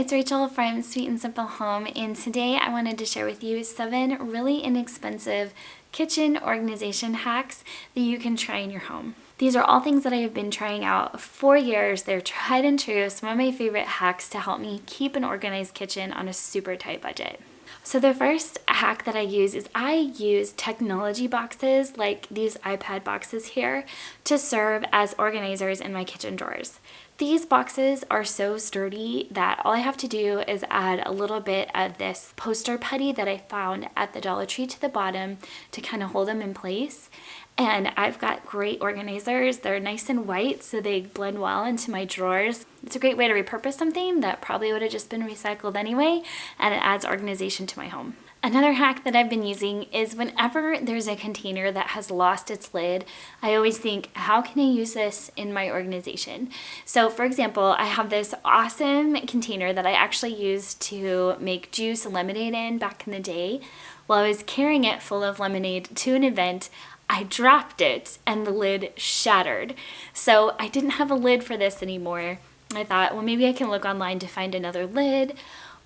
it's Rachel from Sweet and Simple Home, and today I wanted to share with you 7 really inexpensive kitchen organization hacks that you can try in your home. These are all things that I have been trying out for years. They're tried and true, some of my favorite hacks to help me keep an organized kitchen on a super tight budget. So the first hack that I use is I use technology boxes like these iPad boxes here to serve as organizers in my kitchen drawers. These boxes are so sturdy that all I have to do is add a little bit of this poster putty that I found at the Dollar Tree to the bottom to kind of hold them in place. And I've got great organizers. They're nice and white, so they blend well into my drawers. It's a great way to repurpose something that probably would have just been recycled anyway, and it adds organization to my home. Another hack that I've been using is whenever there's a container that has lost its lid, I always think, how can I use this in my organization? So for example, I have this awesome container that I actually used to make juice and lemonade in back in the day. While I was carrying it full of lemonade to an event, I dropped it and the lid shattered. So I didn't have a lid for this anymore. I thought, well, maybe I can look online to find another lid.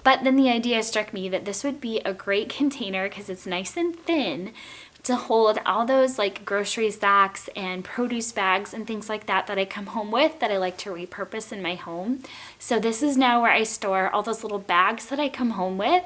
But then the idea struck me that this would be a great container because it's nice and thin to hold all those like grocery sacks and produce bags and things like that that I come home with that I like to repurpose in my home. So this is now where I store all those little bags that I come home with.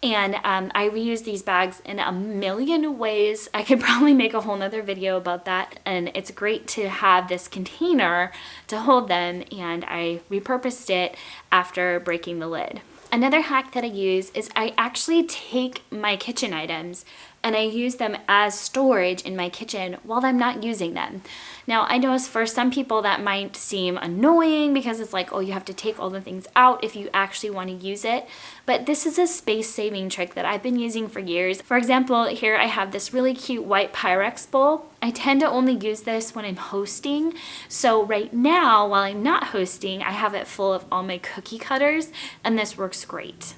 And I reuse these bags in a million ways. I could probably make a whole nother video about that. And it's great to have this container to hold them. And I repurposed it after breaking the lid. Another hack that I use is I actually take my kitchen items and I use them as storage in my kitchen while I'm not using them. Now, I know for some people that might seem annoying because it's like, oh, you have to take all the things out if you actually want to use it. But this is a space-saving trick that I've been using for years. For example, here I have this really cute white Pyrex bowl. I tend to only use this when I'm hosting. So right now, while I'm not hosting, I have it full of all my cookie cutters, and this works great.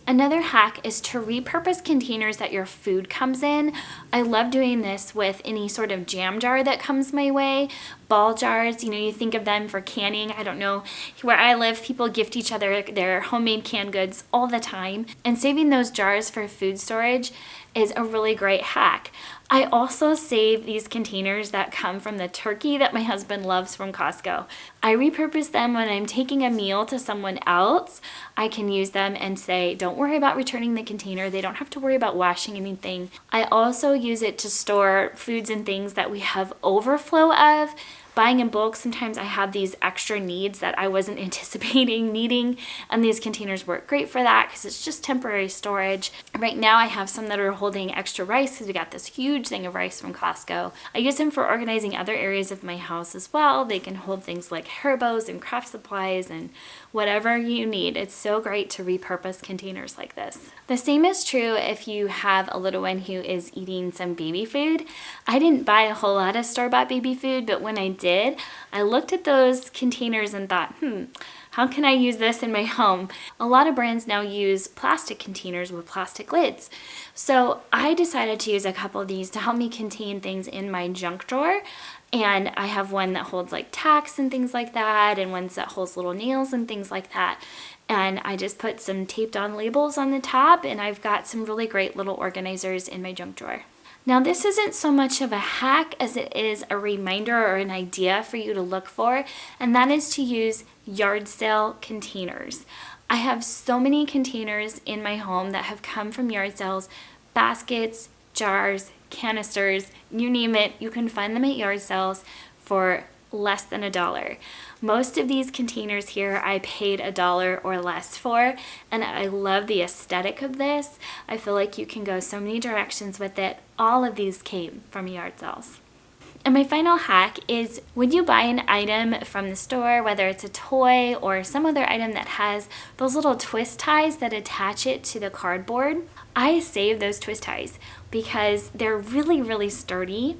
Another hack is to repurpose containers that your food comes in. I love doing this with any sort of jam jar that comes my way. Ball jars, you think of them for canning. I don't know, where I live, people gift each other their homemade canned goods all the time. And saving those jars for food storage is a really great hack. I also save these containers that come from the turkey that my husband loves from Costco. I repurpose them when I'm taking a meal to someone else. I can use them and say, don't worry about returning the container. They don't have to worry about washing anything. I also use it to store foods and things that we have overflow of. Buying in bulk, sometimes I have these extra needs that I wasn't anticipating needing, and these containers work great for that because it's just temporary storage. Right now I have some that are holding extra rice because we got this huge thing of rice from Costco. I use them for organizing other areas of my house as well. They can hold things like hair bows and craft supplies and whatever you need. It's so great to repurpose containers like this. The same is true if you have a little one who is eating some baby food. I didn't buy a whole lot of store-bought baby food, but when I did, I looked at those containers and thought, how can I use this in my home? A lot of brands now use plastic containers with plastic lids. So I decided to use a couple of these to help me contain things in my junk drawer. And I have one that holds like tacks and things like that, and ones that holds little nails and things like that. And I just put some taped on labels on the top, and I've got some really great little organizers in my junk drawer. Now, this isn't so much of a hack as it is a reminder or an idea for you to look for, and that is to use yard sale containers. I have so many containers in my home that have come from yard sales, baskets, jars, canisters, you name it, you can find them at yard sales for less than $1. Most of these containers here I paid $1 or less for, and I love the aesthetic of this. I feel like you can go so many directions with it. All of these came from yard sales. And my final hack is when you buy an item from the store, whether it's a toy or some other item that has those little twist ties that attach it to the cardboard, I save those twist ties because they're really, really sturdy.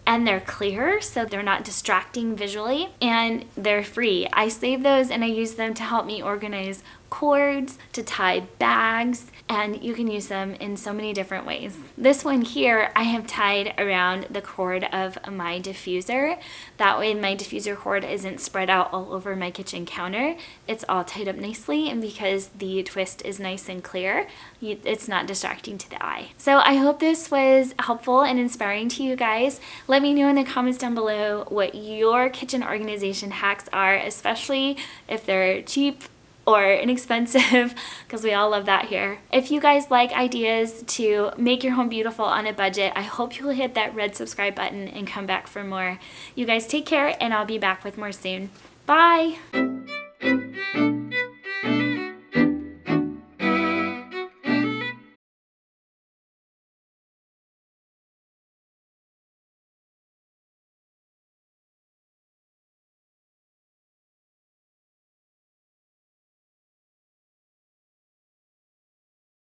And they're clear, so they're not distracting visually, and they're free. I save those and I use them to help me organize cords, to tie bags, and you can use them in so many different ways. This one here I have tied around the cord of my diffuser. That way my diffuser cord isn't spread out all over my kitchen counter. It's all tied up nicely, and because the twist is nice and clear, it's not distracting to the eye. So I hope this was helpful and inspiring to you guys. Let me know in the comments down below what your kitchen organization hacks are, especially if they're cheap or inexpensive, because we all love that here. If you guys like ideas to make your home beautiful on a budget, I hope you'll hit that red subscribe button and come back for more. You guys take care, and I'll be back with more soon. Bye!